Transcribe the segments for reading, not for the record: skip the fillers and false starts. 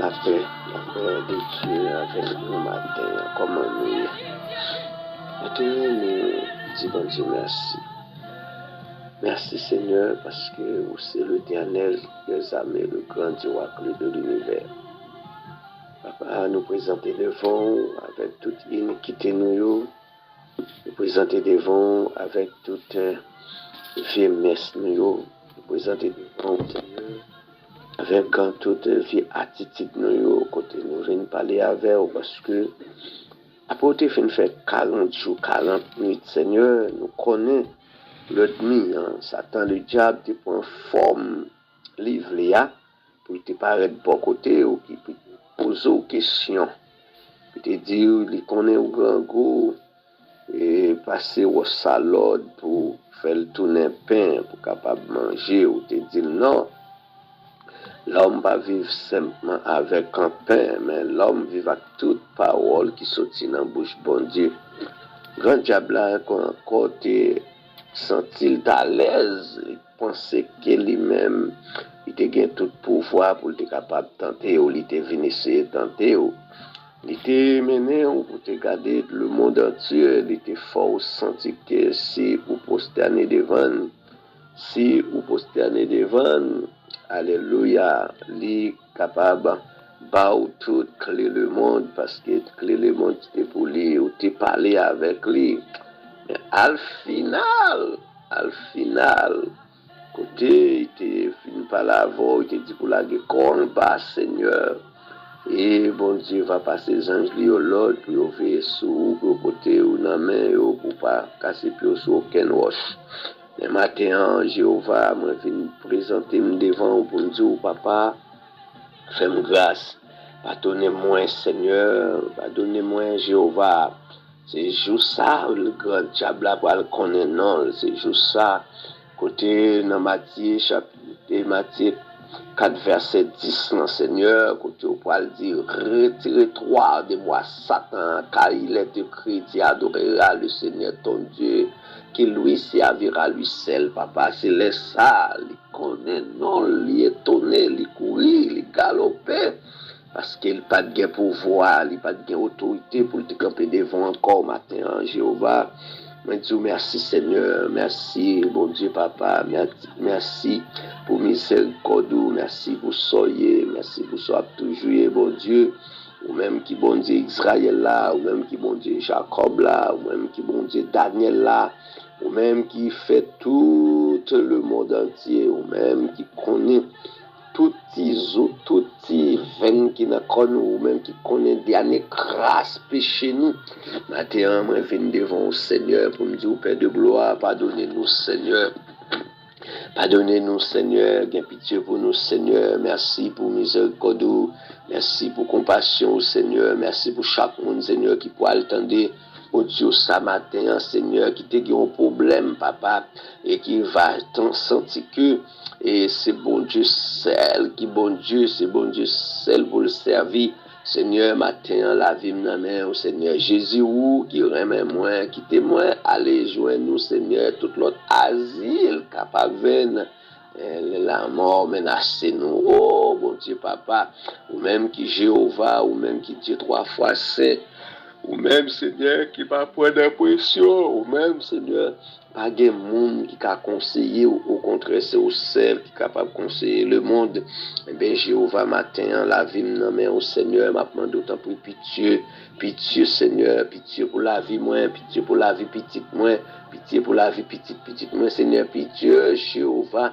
la paix de Dieu avec nous matin, comment nous. Maintenant, nous disons bon Dieu merci. Merci Seigneur parce que vous c'est l'Éternel qui nous a mis le grand Dieu de l'univers. Papa, nous présenter devant avec toute iniquité nous présenter devant avec toute vie messe nous présenter devant Seigneur avec toute vie attitude nous côté nous venons parler avec vous parce que après fin fait 40 jours 40 minutes Seigneur nous connaît l'ennemi Satan le diable te prend forme livre là pour te paraître bon côté ou qui pose aux questions pour te dire il connaît au grand goût et passer au salade pour faire le tourner pain pour capable manger ou te dire non. L'homme va vivre simplement avec un pain, mais l'homme vit avec toute parole qui sortit dans la bouche bon Dieu. Grand diable là, encore te sentit à l'aise, il pensait que lui-même, il te gagne tout pouvoir pour être capable de tenter, ou il était venu essayer de tenter, il était mené pour te garder le monde entier, il était fort, senti que si vous prosternez devant, alléluia, lui capable de tout clé le monde parce que clé le monde c'était pour lui ou te parler avec lui. Mais al final, côté il te fini par la voix, il te dit pour la guérir bas Seigneur. Et bon Dieu va passer les anges li au l'autre pour veiller sur pour côté ou dans main pour pas casser plus sur aucun roche. Le matin, Jéhovah m'a venu présenter devant pour me dire papa, fais-moi grâce, pardonnez-moi Seigneur, pardonnez-moi Jéhovah. C'est juste ça le grand diable là pour le connaître non, c'est juste ça. Côté dans Matthieu Matthieu 4 verset 10 non Seigneur, côté on peut dire retire-toi de moi Satan, car il est écrit tu adoreras le Seigneur ton Dieu. Qui lui servira lui seul, papa, c'est les ça, il connaît, non, il est étonné, il courir, il galoper, parce qu'il n'a pas de pouvoir, il n'a pas de autorité pour te camper devant encore matin, Jéhovah. Je dis merci Seigneur, merci bon Dieu papa, merci pour miséricorde, merci pour soyez, merci pour soyez toujours bon Dieu. Ou même qui bon Dieu Israël là, ou même qui bon Dieu Jacob là, ou même qui bon Dieu Daniel là, ou même qui fait tout le monde entier, ou même qui connaît tout les veines qui n'a connu, ou même qui connaît dernier grâce péché nous. Maintenant, moi je viens devant le Seigneur pour me dire, Père de gloire, pardonnez-nous Seigneur. Pardonnez-nous, Seigneur, gain pitié pour nous, Seigneur. Merci pour miséricorde, merci pour compassion, Seigneur. Merci pour chaque monde, Seigneur, qui pourra attendre. Oh Dieu, ça matin, Seigneur, qui te un problème, papa, et qui va sentir que et c'est bon Dieu seul, qui bon Dieu, c'est bon Dieu seul pour le servir. Seigneur, matin, la vie m'a main au Seigneur Jésus, ou qui remet moi, qui témoin, allez joindre nous, Seigneur, tout l'autre asile capable de la mort menacée nous. Oh, bon Dieu, papa, ou même qui Jéhovah, ou même qui Dieu 3 fois saint, ou même, Seigneur, qui va prendre l'impression, ou même, Seigneur, pas de monde qui a conseillé, au contraire, c'est au seul qui est capable de conseiller le monde. Eh bien, Jéhovah, matin, la vie me main au Seigneur, m'a demandé autant pour pitié, Seigneur, pitié pour la vie, moi, pitié pour la vie petite, moi, pitié pour la vie petite, moi, Seigneur, pitié, Jéhovah.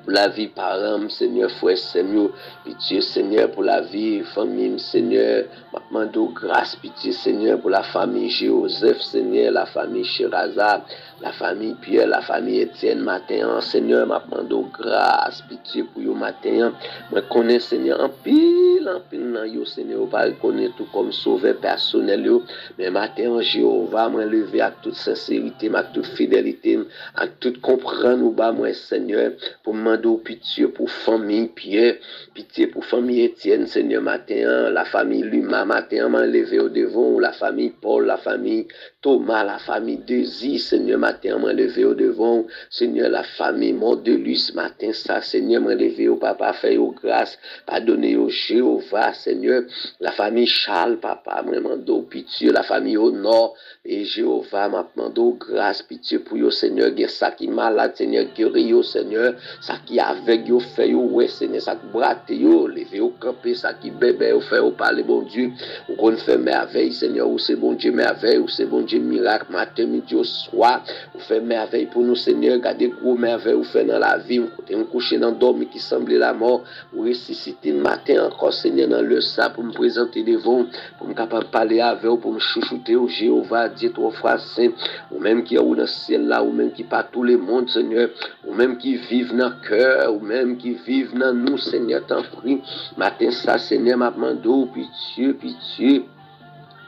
Pour la vie parents, Seigneur, frère, Seigneur, pitié, Seigneur, pour la vie, famille, Seigneur, m'appelle grâce, pitié, Seigneur, pour la famille Joseph, Seigneur, la famille Sherazade, la famille Pierre, la famille Étienne, matin, Seigneur, m'appelle grâce, pitié pour vous, matin, moi, connais, Seigneur, en pile, dans yo, Seigneur, pas reconnaître tout comme sauveur personnel, yo, mais matin, Jéhovah, moi, lever avec toute sincérité, avec toute fidélité, avec toute comprendre, moi, Seigneur, pour demander pitié pour famille Pierre, pitié pour famille Étienne, Seigneur, matin, la famille Luma, matin, m'a levé au devant, la famille Paul, la famille Thomas, la famille Désir, Seigneur, matin, matin, moi levé au devant, Seigneur, la famille Mondelus ce matin, ça, Seigneur, moi levé au papa, fait au grâce, pardonnez au Jéhovah, Seigneur, la famille Charles, papa, moi mando pitié, la famille au nord, et Jéhovah m'a demandé grâce, pitié pour yo, Seigneur, gué ça qui malade, Seigneur, guéri yo, Seigneur, ça qui avec yo, fait yo, ouais, Seigneur, ça qui brate yo, levé au campé, ça qui bébé, au fait au parler, bon Dieu, ou qu'on fait merveille, Seigneur, ou c'est bon Dieu merveille, ou c'est bon Dieu miracle, matin, midi, au soir, ou fait merveille pour nous, Seigneur, gardez gros merveille, ou fait dans la vie, ou coucher dans dormi qui semblait la mort, ou ressusciter le matin encore, Seigneur, dans le sang, pour me présenter devant, pour me capable parler avec vous, pour me chouchouter au Jéhovah, Dieu, trois fois saint, ou même qui est dans le ciel là, ou même qui pas tout le monde, Seigneur, ou même qui vivent dans le cœur, ou même qui vivent dans nous, Seigneur, t'en prie, matin, ça, Seigneur, m'a demandé, pitié, pitié,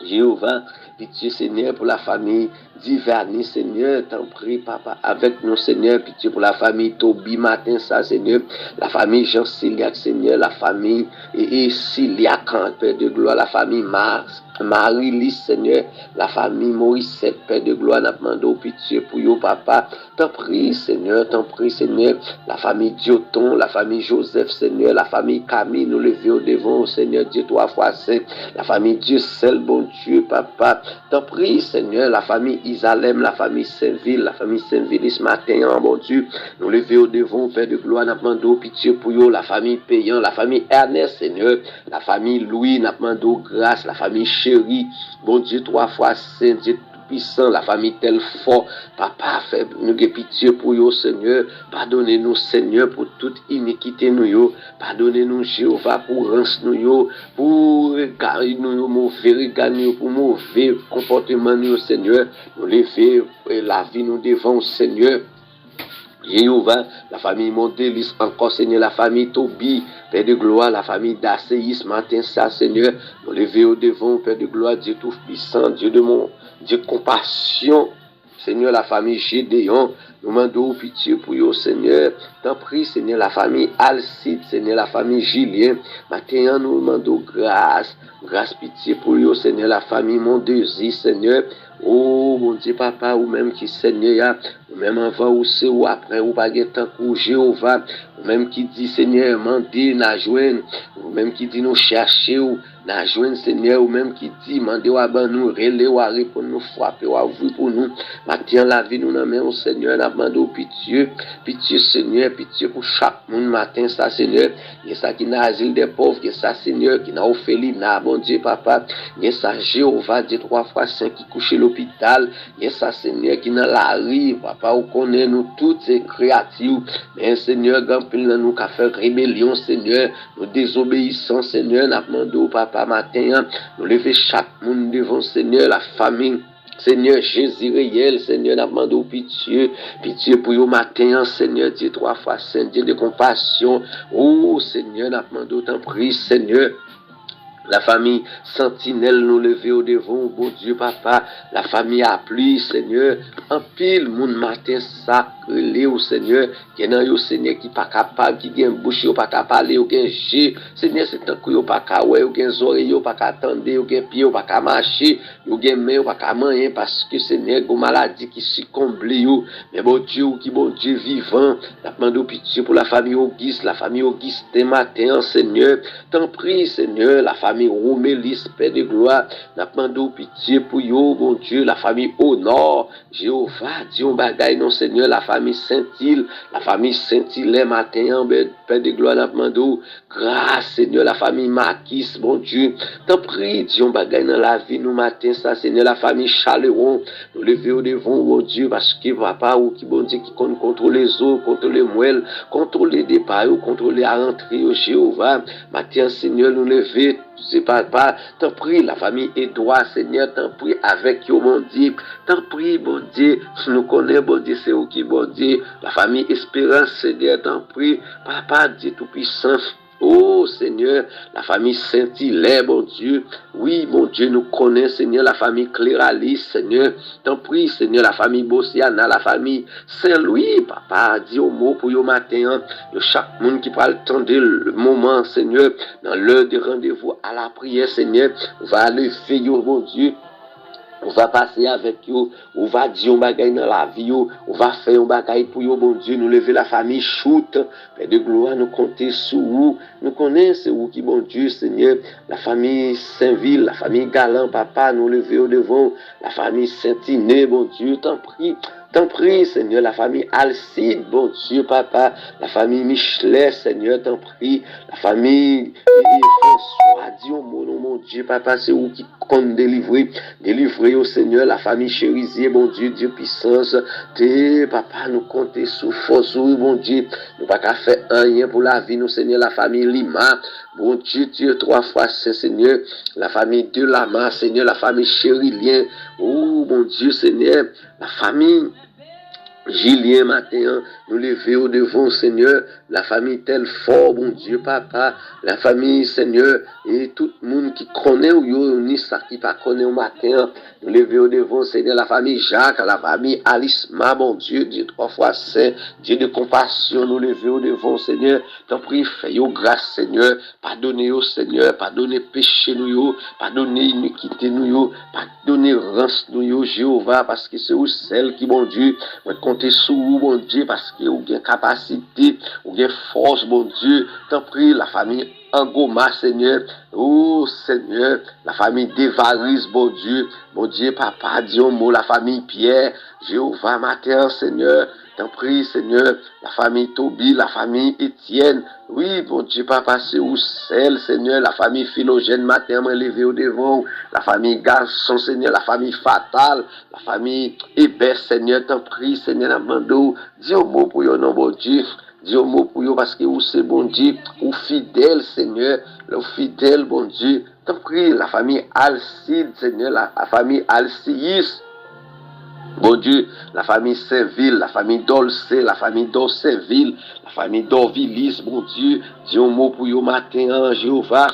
Jéhovah, pitié Seigneur pour la famille Diverni, Seigneur, t'en prie, papa, avec nous, Seigneur, pitié pour la famille Toby, matin, ça, Seigneur, la famille Jean Siliac, Seigneur, la famille et Siliac, Père de gloire, la famille Marie-Lise, Seigneur, la famille Maurice, Père de gloire, n'a demandé pitié pour yo, papa, t'en prie, Seigneur, la famille Dioton, la famille Joseph, Seigneur, la famille Camille, nous lever au devant, Seigneur, Dieu, trois fois saint, la famille Dieu seul, bon Dieu, papa, t'en prie, Seigneur, la famille Isalem, la famille Saint-Ville ce matin, bon Dieu, nous lever au devant, Père de gloire, n'a demandé pitié pour yo, la famille Payan, la famille Ernest, Seigneur, la famille Louis, n'a demandé grâce, la famille Chérie, bon Dieu, trois fois saint, Dieu puissant, la famille tel fort, papa, fait nous pitié pour yo, Seigneur, pardonnez-nous, Seigneur, pour toute iniquité nous yo, pardonnez-nous, Jéhovah, pour rance nous yo, pour regarder nous yo, mauvais regard nous, pour mauvais comportement nous, Seigneur, nous lever la vie nous devant, Seigneur, Jéhovah, la famille Mondelis, encore Seigneur, la famille Toby, Père de gloire, la famille d'Asséis, matin ça, Seigneur, nous lever au devant, Père de gloire, Dieu tout-puissant, Dieu de mon, Dieu de compassion, Seigneur, la famille Gédéon, nous demandons pitié pour vous, Seigneur. T'en prie, Seigneur, la famille Alcide, Seigneur, la famille Julien. Maintenant, nous demandons grâce, pitié pour vous, Seigneur, la famille Mondesi, Seigneur. Oh, mon Dieu, papa, ou même qui, Seigneur, ou même avant ou c'est ou après, ou pas tant que Jéhovah, ou même qui dit, Seigneur, mandez, n'a joindre, ou même qui dit, nous chercher, ou n'a joindre, Seigneur, ou même qui dit, mandez, ou à nous, relais, ou à répondre, nous frapper, ou à ouvrir pour nous. Maintenant, la vie, nous n'en mettons, Seigneur, n'a demandé pitié, pitié, Seigneur, pitié pour chaque monde matin, ça, Seigneur, il y a ça qui n'a asile des pauvres, il y a ça, Seigneur, qui n'a orphelinat, bon Dieu, papa, il y a ça, Jéhovah, Dieu, trois fois saint, qui couche l'hôpital, il y a ça, Seigneur, qui dans la rue, papa, on connaît nous toutes ces créatures, mais Seigneur, gampil nous qu'a fait rébellion, Seigneur, nous désobéissons, Seigneur, n'a demandé au papa matin, nous lever chaque monde devant, Seigneur, la famille, Seigneur Jésus réel, Seigneur, n'a demandé pitié, pitié pour vous matin, Seigneur, Dieu trois fois saint, Dieu de compassion, oh Seigneur, n'a demandé autant pris, Seigneur. La famille Sentinelle nous lever au devant, bon Dieu, papa, la famille a plu, Seigneur, en pile, mon matin sacré, au Seigneur, qui est dans le Seigneur qui pas capable, qui a une bouche, pas capable parler, ou un jet, Seigneur, c'est un coup, pas capable, ou un oreille, pas capable attendre, ou un pied, pas capable marcher, ou un main, pas capable manger, parce que Seigneur, une maladie qui succombe, mais bon Dieu vivant, la demande pitié pour la famille Auguste, matin, Seigneur, t'en prie, Seigneur, la famille Romélis, Père de gloire, n'a demandé pitié pour yo, bon Dieu, la famille au nord, Jéhovah, Dieu bagaille, non Seigneur, la famille Saint-Île, matin, Père de gloire, n'a demandé grâce, Seigneur, la famille Marquis, bon Dieu, t'en prie, Dieu bagaille dans la vie, nous matin, ça, Seigneur, la famille Chaleron, nous lever au devant, bon Dieu, parce que papa, ou qui bon Dieu, qui contrôle les eaux, contrôle les moelles, contrôle les départs, contrôle la rentrée, Jéhovah, matin, Seigneur, nous lever, c'est pas, t'en prie, la famille Edouard, Seigneur, t'en prie, avec yo, bon Dieu, t'en prie, bon Dieu, nous connaissons, bon Dieu, c'est où qui, bon Dieu, la famille Espérance, Seigneur, t'en prie, papa, Dieu tout-puissant, oh Seigneur, la famille Saint-Hilaire, bon Dieu, oui, mon Dieu, nous connaissons, Seigneur, la famille Cléralis, Seigneur, t'en prie, Seigneur, la famille Bossiana, la famille Saint-Louis, papa, dis au mot pour yo matin, de chaque monde qui parle attendre le moment, Seigneur, dans l'heure de rendez-vous à la prière, Seigneur, va aller veiller, mon Dieu, On va passer avec eux, on va dire un bagay dans la vie, on va faire un bagay pour eux, bon Dieu, nous lever la famille choute, Père de gloire, nous compter sur vous, nous connaissons vous qui, bon Dieu, Seigneur, la famille Saint-Ville, la famille Galant, papa, nous lever au devant, la famille Saint-Iné, bon Dieu, t'en prie, Seigneur, la famille Alcide, bon Dieu, papa, la famille Michelet, Seigneur, t'en prie, la famille François, Dieu, mon Dieu, papa, c'est vous qui compte délivrer au Seigneur, la famille Chérisier, bon Dieu, Dieu puissance, papa, nous compter sous force, oui, bon Dieu, nous pas qu'à faire rien pour la vie, nous, Seigneur, la famille Lima, bon Dieu, Dieu, 3 fois Saint Seigneur, la famille de Lama, Seigneur, la famille Chérilien, oh, bon Dieu, Seigneur, la famille Julien matin, nous lever au devant, Seigneur, la famille tel fort, bon Dieu, papa, la famille, Seigneur, et tout le monde qui connaît ou ni ça qui pas connaît au matin, nous lever au devant, Seigneur, la famille Jacques, la famille Alisma, bon Dieu, Dieu 3 fois saint, Dieu de compassion, nous lever au devant, Seigneur, t'en prie, fais-yo grâce, Seigneur, pardonnez au Seigneur, pardonnez péché nous, pardonnez iniquité nous, pardonnez rance nous, Jéhovah, parce que c'est vous celle qui, bon Dieu, compter sur vous, bon Dieu, parce que vous avez capacité, vous avez force, bon Dieu. T'en prie, la famille Angoma, Seigneur. Oh, Seigneur, la famille Devaris, bon Dieu, papa, Dieu, mot, la famille Pierre, Jéhovah, matin, Seigneur. T'en prie, Seigneur, la famille Toby, la famille Étienne. Oui, bon Dieu, papa, c'est où celle, Seigneur, la famille Philogène, matin, levé au devant, la famille Garçon, Seigneur, la famille Fatale, la famille Hébert, Seigneur, t'en prie, Seigneur, Amando, dis un mot pour yon, non, bon Dieu, dis un mot pour yon, parce que vous, c'est bon Dieu, ou fidèle, Seigneur, le fidèle, bon Dieu, t'en prie, la famille Alcide, Seigneur, la famille Alcius, bon Dieu, la famille Saint-Ville, la famille Dolce, la famille Dorsainville, la famille Dorvillis, bon Dieu, dis un mot pour yon matin, Jéhovah,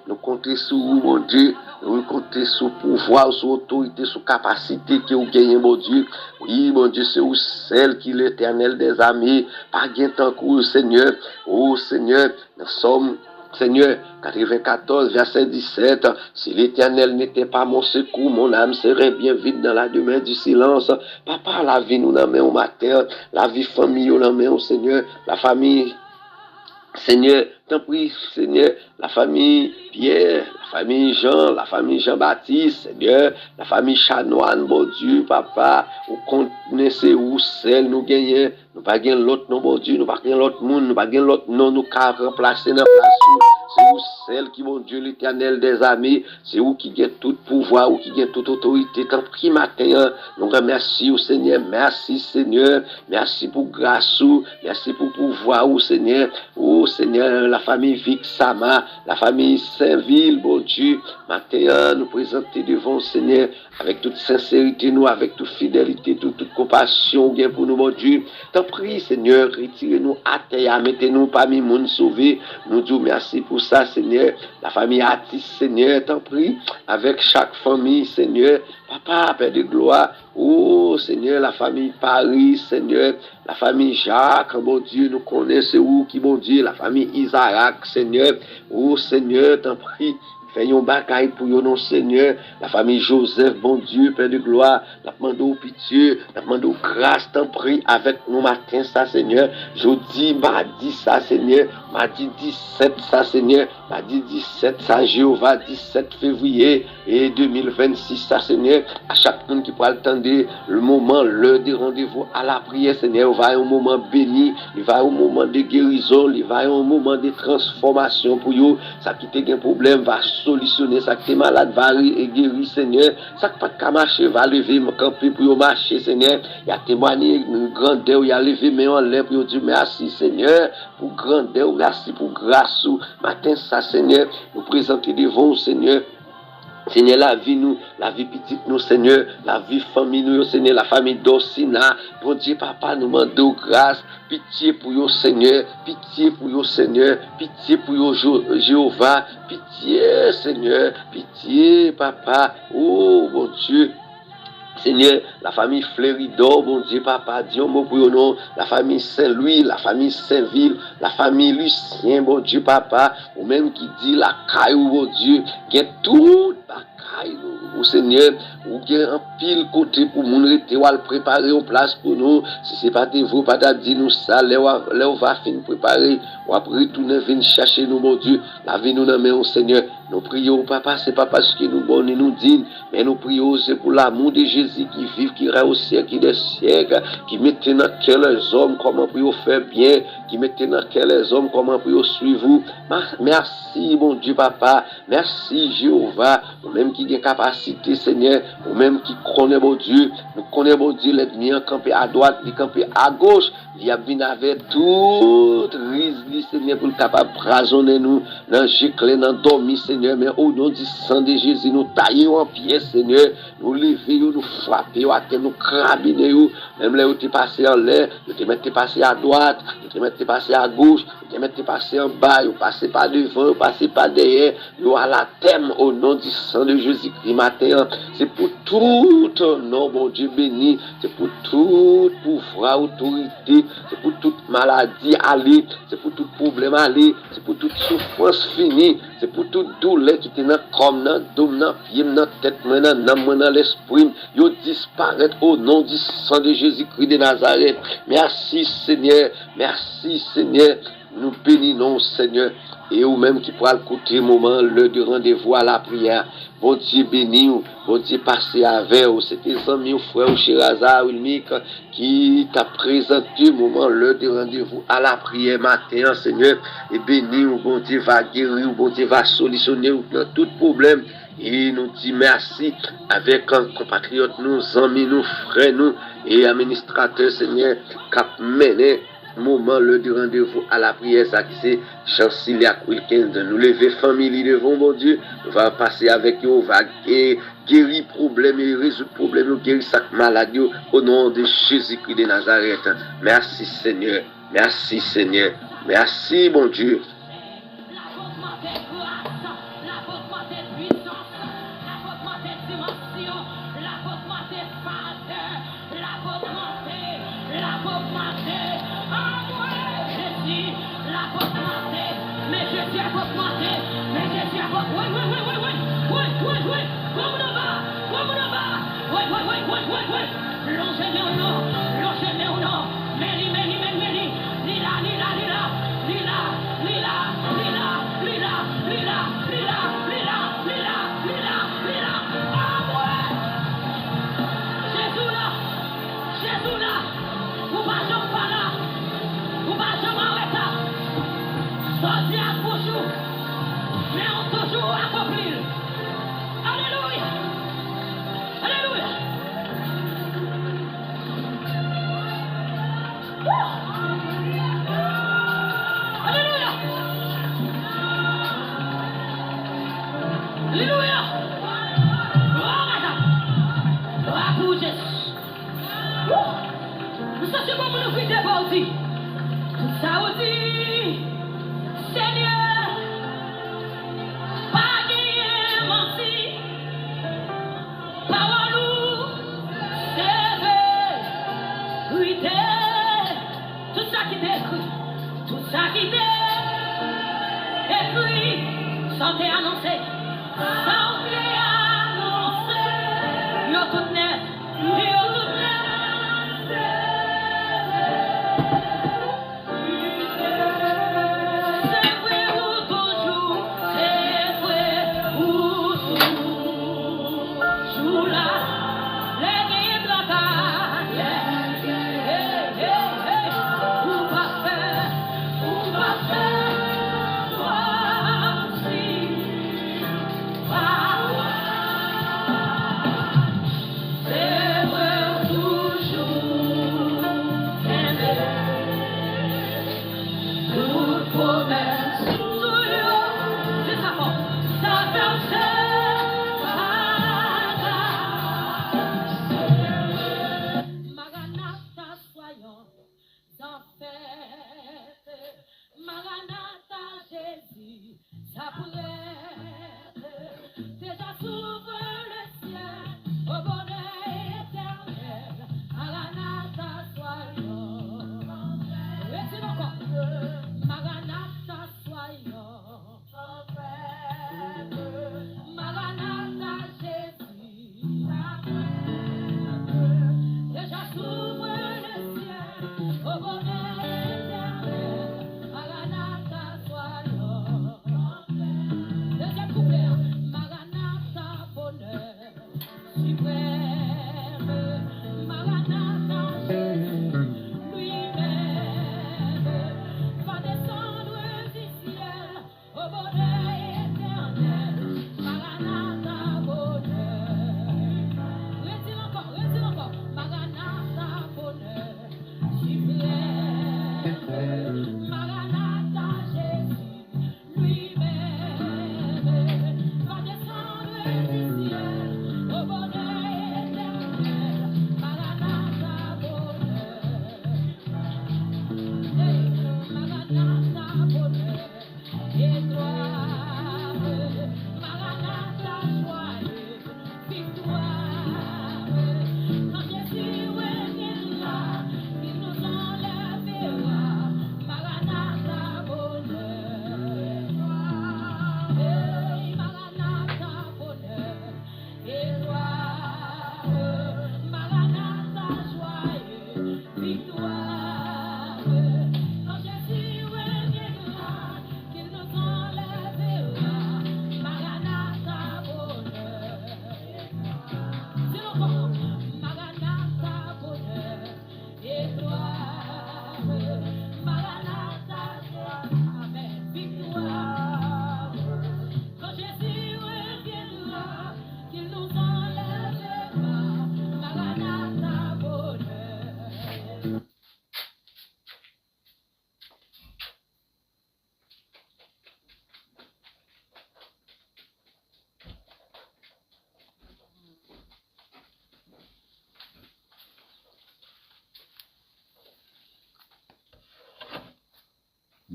nous comptons sur vous, mon Dieu, nous comptons sur pouvoir, sur autorité, sur capacité que vous gagnez, mon Dieu. Oui, mon Dieu, c'est vous celle qui est l'éternel des armées, pas gain tant que Seigneur. Oh Seigneur, nous sommes Seigneur, 94, verset 17, si l'Éternel n'était pas mon secours, mon âme serait bien vide dans la demeure du silence. Papa, la vie nous en met au matin, la vie famille nous en met au Seigneur, la famille, Seigneur, t'en prie, Seigneur, la famille Pierre, la famille Jean, la famille Jean-Baptiste, Seigneur, la famille Chanoine, bon Dieu, papa, vous connaissez où celle nous gagnons, nous pas gagner l'autre, non, bon Dieu, nous pas gagner l'autre monde, nous pas gagner l'autre, non, nous qu'à remplacer dans la place. C'est vous celle qui, mon Dieu, l'Éternel des armées, c'est vous qui gagne tout pouvoir, ou qui gagne toute autorité. Tant pis matin, nous remercions au Seigneur, merci Seigneur, merci pour grâce, merci pour pouvoir, au Seigneur, la famille Vixama, la famille Saint-Ville, bon Dieu, matin, nous présenter devant le Seigneur, avec toute sincérité, nous, avec toute fidélité, toute compassion, bien pour nous, mon Dieu. Tant pis, Seigneur, retirez-nous à terre, mettez-nous parmi les monde sauvés. Nous disons merci pour ça, Seigneur. La famille Atis, Seigneur, tant pis, avec chaque famille, Seigneur. Papa, Père de gloire, oh Seigneur, la famille Paris, Seigneur, la famille Jacques, mon Dieu, nous connaissons où qui, mon Dieu, la famille Isaac, Seigneur, oh Seigneur, tant pis. Faisons bagaille pour nous, Seigneur. La famille Joseph, bon Dieu, Père de gloire. Nous demandons pitié, nous demandons grâce, t'en prie avec nous matin, ça, Seigneur. Jeudi, mardi, ça, Seigneur. Mardi 17, ça, Seigneur. Mardi 17, ça, Jéhovah, 17 février et 2026, ça, Seigneur. À chaque monde qui pourra attendre le moment, l'heure de rendez-vous à la prière, Seigneur. Il va y avoir un moment béni, il va y avoir un moment de guérison, il va y avoir un moment de transformation pour vous. Ça qui te un problème va solutionner, ça qui est malade va guérir, Seigneur. Ça qui pas de marcher va lever, camper pour marcher, Seigneur. Il y a témoigné une grandeur, il y a levé mais en l'air pour dire merci, Seigneur, pour grandeur, merci pour grâce. Matin, ça, Seigneur, nous présenter devant, Seigneur. Seigneur, la vie nous, la vie petite nous, Seigneur, la vie famille nous, Seigneur, la famille d'Orsina. Bon Dieu, papa, nous demandons grâce, pitié pour vous, Seigneur, pitié pour vous, Seigneur, pitié pour vous, Jéhovah, pitié, Seigneur, pitié, papa, oh, bon Dieu. Seigneur, la famille Fleuridor, bon Dieu, papa, Dieu, mon pour nous, la famille Saint-Louis, la famille Saint-Ville, la famille Lucien, bon Dieu, papa, ou même qui dit la caille, bon Dieu, qui est tout la caille, ou Seigneur, ou bien un pile côté pour moun rete ou al préparer en place pour nous. Si c'est pas de vous, pas dit nous ça, là on va fin préparer, ou après retourner venir chercher nous, mon Dieu, la vie nous dans main, Seigneur. Nous prions, papa, c'est pas parce que nous bon et nous digne, mais nous prions, c'est pour l'amour de Jésus qui vit, qui reste au siècle des siècles, qui mettait dans cœur les hommes comment pour faire bien, qui mettait dans cœur les hommes comment pour suivre vous. Merci, mon Dieu, papa. Merci, Jéhovah. Nous-mêmes qui avons capacité, Seigneur, nous-mêmes qui connaissons, mon Dieu, nous connaissons, mon Dieu, l'ennemi campé à droite, il campé à gauche. Il y a bien avec toute risque, Seigneur, pour le capable de raisonner nous, dans gicler, dans dormir, Seigneur, mais au nom du sang de Jésus, nous taillons en pied, Seigneur, nous lever, nous frapper, nous crabiner, même là où tu es passé en l'air, tu te mets passé à droite, tu te mets passé à gauche, tu te mets passé en bas, tu passes pas devant, tu passes pas derrière, nous à la thème au nom du sang de Jésus-Christ matin. C'est pour tout nom, mon Dieu béni, c'est pour tout pouvoir, autorité, c'est pour toute maladie aller, c'est pour tout problème aller, c'est pour toute souffrance finie, c'est pour toute douleur qui est dans le corps, dans le dos, dans le pied, dans la tête, dans l'esprit, yo disparaître au nom du sang de Jésus-Christ de Nazareth. Merci Seigneur, merci Seigneur, nous bénissons Seigneur, et vous-même qui pourra écouter moment, l'heure de rendez-vous à la prière. Bon Dieu béni, bon Dieu passé avec vous. C'était tes amis, frère, Chirazar, Wilmic, qui t'a présenté moment, l'heure de rendez-vous à la prière matin, Seigneur. Et béni, bon Dieu va guérir, bon Dieu va solutionner tout problème. Et nous dit merci avec un compatriote, nous, amis, nous, frères, nous, et administrateurs, Seigneur, qui a mené moment le de rendez-vous à la prière, ça qui c'est Chancelier Wilkins de nous lever famille devant mon Dieu, on va passer avec eux, on va guérir problème et résoudre problème, guérir chaque maladie au nom de Jésus-Christ de Nazareth. Merci Seigneur, merci Seigneur, merci mon Dieu. Wow.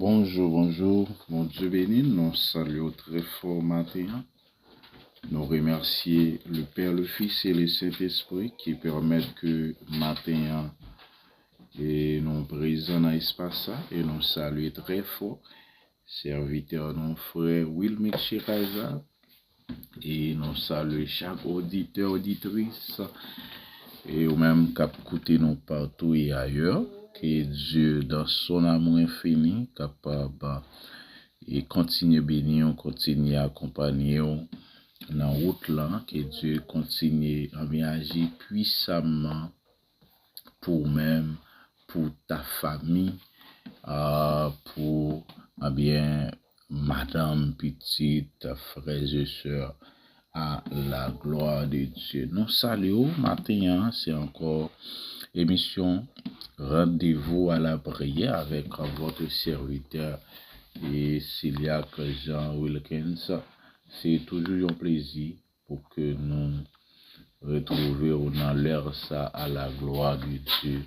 Bonjour, mon Dieu béni, nous saluons très fort matin. Nous remercions le Père, le Fils et le Saint-Esprit qui permettent que matin et nous présents dans l'espace et nous saluons très fort. Serviteur, nos frères Wilmix Chiraza et nous saluons chaque auditeur, auditrice et ou même qui écoute nous partout et ailleurs. Que Dieu, dans son amour infini, capable et continue à bénir, continue à accompagner dans la route là, que Dieu continue à agir puissamment pour même, pour ta famille, pour madame, petite, frères et sœurs, à la gloire de Dieu. Nous saluons matin, c'est encore émission Rendez-vous à la prière avec votre serviteur et Céliac Jean Wilkins. C'est toujours un plaisir pour que nous retrouvions dans l'heure ça à la gloire de Dieu.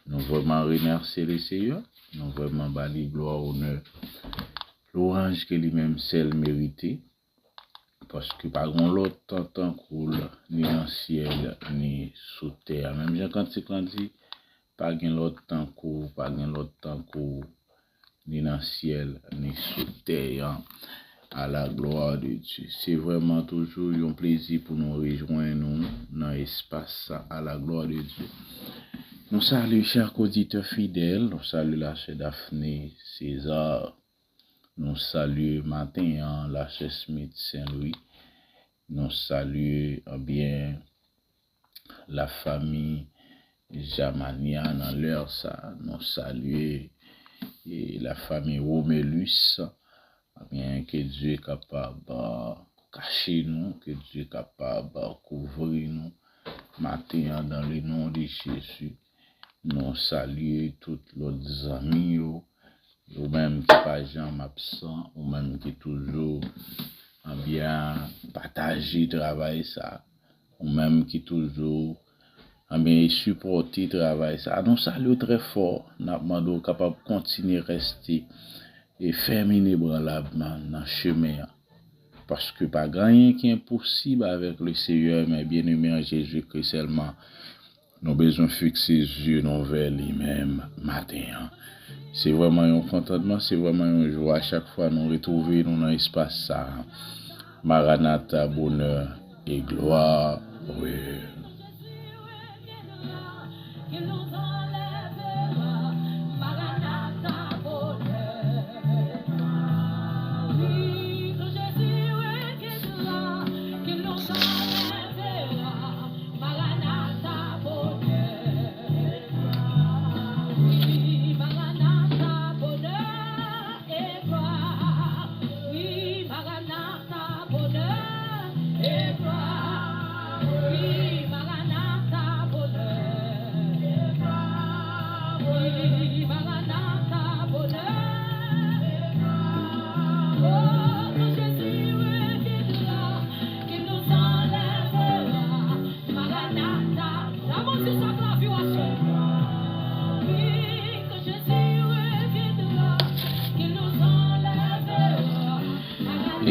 Nous vraiment remercier le Seigneur, nous vraiment bâtir gloire, honneur, l'orange que lui-même seul mérité. Parce que pas grand l'autre temps coule ni dans le ciel ni sous terre. Même quand il dit pas gain l'autre temps court, ni dans le ciel ni sous terre, à la gloire de Dieu. C'est vraiment toujours un plaisir pour nous rejoindre dans l'espace à la gloire de Dieu. Nous saluons chers auditeurs fidèles, nous saluons la chère Daphné César, nous saluons matin la chère Smith Saint-Louis, nous saluons bien la famille Jamania dans l'heure ça, nous saluons la famille Romélus, bien que Dieu est capable de cacher nous, que Dieu est capable de couvrir nous, matin dans le nom de Jésus. Nous saluons tous les amis, ou même qui pas jamais absent, ou même qui toujours bien partager travail ça, ou même qui toujours supporter travail ça. Nous saluons très fort, nous demandons capable de continuer à rester et fermer inébranlablement dans le chemin. Parce que pas rien qui est impossible avec le Seigneur, mais bien aimé en Jésus-Christ seulement. Nous avons besoin de fixer les yeux vers lui-même matin. C'est vraiment un contentement, c'est vraiment une joie. À chaque fois, nous retrouvons dans l'espace ça. Maranatha, bonheur et gloire. Oui.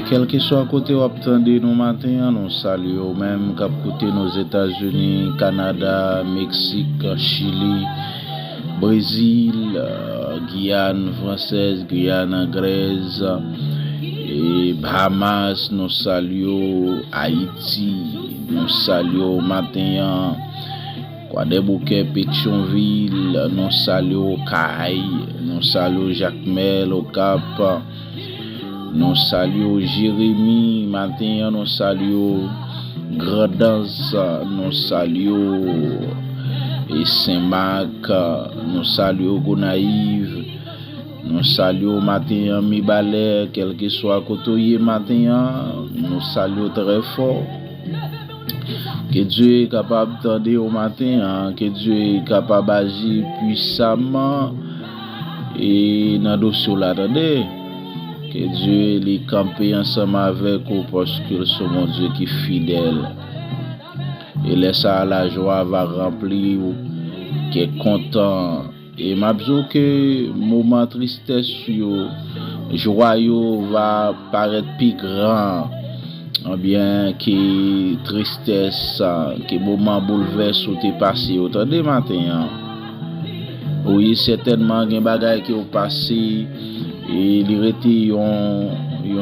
Quel que soit côté où attendez nous matin, nous saluons même cap côté nos États-Unis, Canada, Mexique, Chili, Brésil, Guyane française, Guyane anglaise, et Bahamas, nous saluons Haïti, nous saluons matin, Guadeloupe, Pétionville, nous saluons Caille, nous saluons Jacmel au Cap. Nous saluons Jérémie, matin, nous saluons Grandance, nous saluons Saint-Marc, nous saluons Gonaïve, nous saluons matin Mibalais, quel que soit côté matin, nous saluons très fort. Que Dieu est capable d'entendre au matin, que Dieu est capable d'agir puissamment et dans le dossier là-dedans. Que Dieu les campe ensemble avec vous parce que c'est mon Dieu qui est fidèle. Et laisse la joie va remplir, qui est content Et m'a dit que moment tristesse yo, joie yo va paraître plus grand, ou bien que tristesse, que moment bouleverse ou t'es passé autant de matin. Oui, certainement gen bagay qui ont passé et il était yon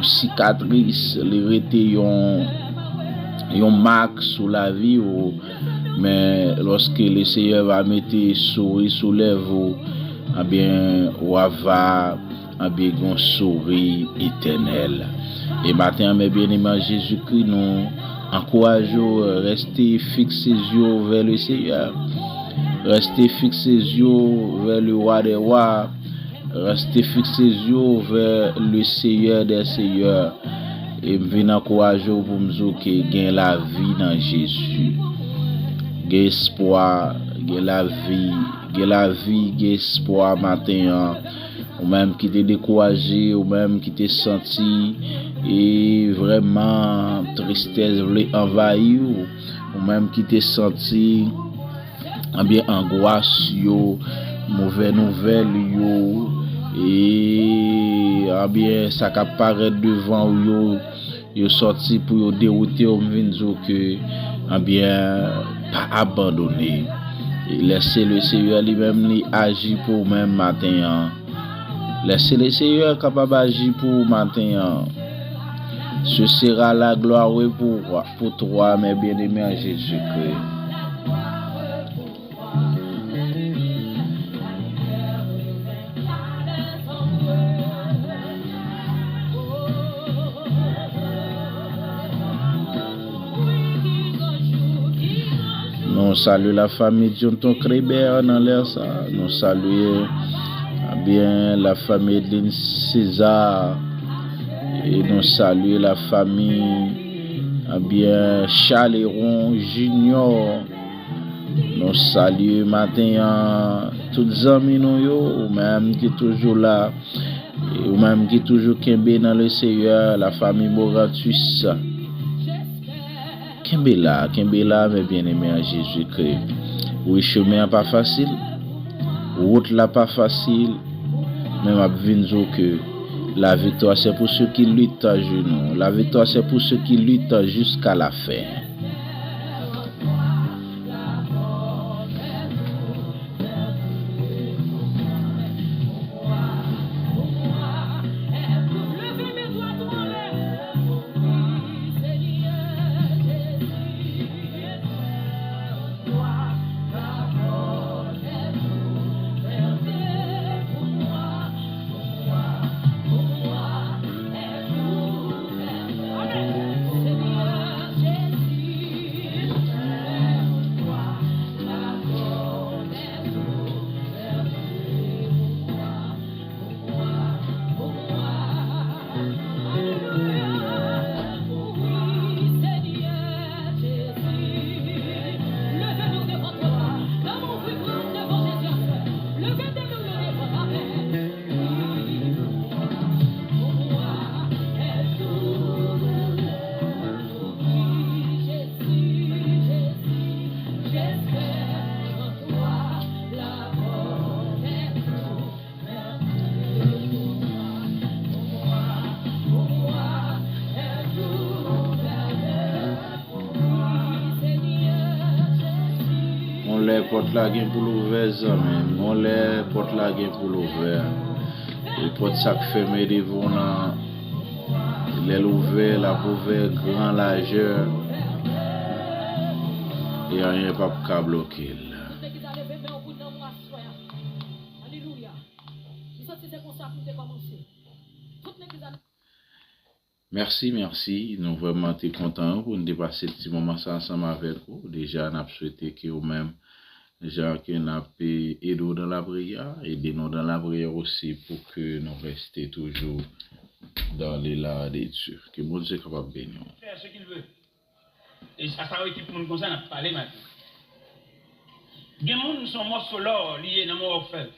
cicatrice, il était yon marque sur la vie ou, mais lorsque le Seigneur va mettre sourire sous lèvres, eh bien ou va bien gon sourire éternel. Et matin mes bien-aimés Jésus-Christ nous encourageons rester fixés yeux vers le Seigneur. Restez fixés yeux vers le roi des rois. Restez fixés yeux vers le Seigneur des seigneurs. Et venez encourager pour me dire que gain la vie dans Jésus. Gain espoir, gain la vie, gain espoir matin. Ou même qui t'est découragé, ou même qui t'est senti et vraiment tristesse voulait envahir, ou même qui t'est senti bien angoisse yo, mauvaise nouvelle yo, et bien ça qui apparaît devant yo sorti pour yo dérouter ou vinn dire que bien pas abandonner et laisser le Seigneur lui-même lui agir pour même matin. Laissez le Seigneur capable d'agir pour matin. Ce sera la gloire pour toi, mes bien-aimés en Jésus-Christ. Nous saluons la famille Jonathan Kreber dans l'air ça. Nous saluons bien la famille Lynn César. Et nous saluons la famille bien Chaléron Junior. Nous saluons matin tous les amis ou même qui toujours là, ou même qui toujours kembe dans le Seigneur, la famille Moratus. Kembe là, mes bien-aimés en Jésus-Christ. Oui, chemin pas facile, route là pas facile, mais m'a vinn que la victoire c'est pour ceux qui luttent à genoux. La victoire c'est pour ceux qui luttent jusqu'à la fin. Les portes là pour l'ouvert, on les portes là pour l'ouvert. Les portes ça fermé devant là, les ouvert, la ouvert grand largeur, et rien pas bloquer. Merci. Nous vraiment très contents pour nous dépasser ce petit moment ensemble avec vous. Déjà, nous avons souhaité que vous-même, gens qui nous aidé dans la prière, aidez-nous dans la prière aussi pour que nous restions toujours dans l'élan de Dieu. Que mon Dieu soit capable de bénir. Faire ce qu'il veut. Et ça va être pour nous comme ça, nous parler maintenant. Les gens sont morceaux l'or liés dans mon orfèvre.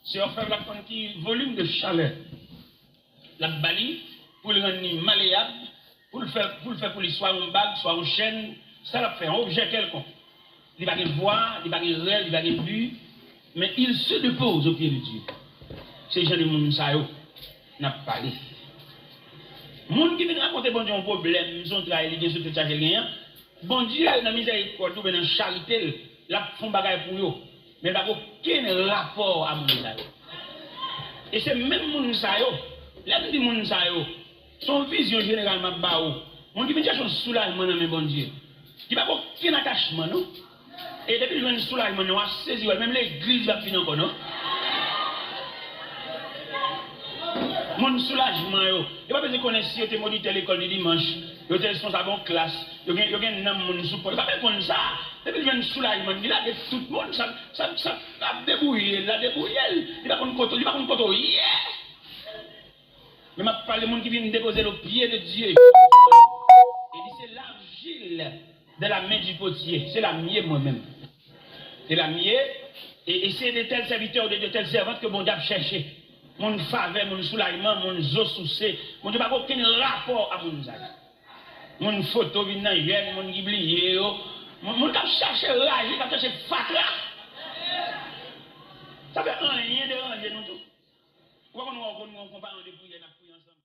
C'est orfèvre qui volume de chaleur. La balie pour le rendre malléable, pour le faire pour lui soit une bague, soit une chaîne, ça l'a fait un objet quelconque. Il va y avoir voix, il va y avoir réel, il va y avoir but, Mais il se dépose au pied de Dieu. C'est gens de monde ça yo n'a parlé. Monde qui vient raconter bon Dieu un problème, son travail li gen sous charge gagnant. Bon Dieu dans miséricorde ou dans charité, la font bagaille pour yo. Mais pas aucun rapport à monde ça yo. Et c'est même monde ça yo, l'aime di monde ça yo. Son vision généralement ba ou. Monde qui vient chercher un soulagement dans mes bon Dieu. Qui pas aucun attachement non. Et depuis le soulagement, on a saisi, même l'église va finir encore, non? Mon soulagement, il n'y a pas besoin de connaître si tu es moniteur à l'école du dimanche, tu es responsable en classe, tu as un homme support. Il n'y a pas besoin de ça. Depuis le soulagement, il a tout le monde, ça a débrouillé, il a débrouillé. Il n'a pas de côté, yeah! Mais je parle de monde qui vient déposer le pied de Dieu. Il dit c'est l'argile de la main du potier, c'est la mienne moi-même. C'est la mienne, et c'est de tels serviteurs, de telles servantes que mon Dieu a cherché. Mon faveur, mon soulagement, mon zo soucé, mon Dieu n'a aucun rapport à mon zag. Mon photo vient dans le mon giblier, mon Dieu a cherché rage, il a cherché fatra. Ça fait un lien de ranger nous tout. Pourquoi on ne compare en dépouiller, on a ensemble?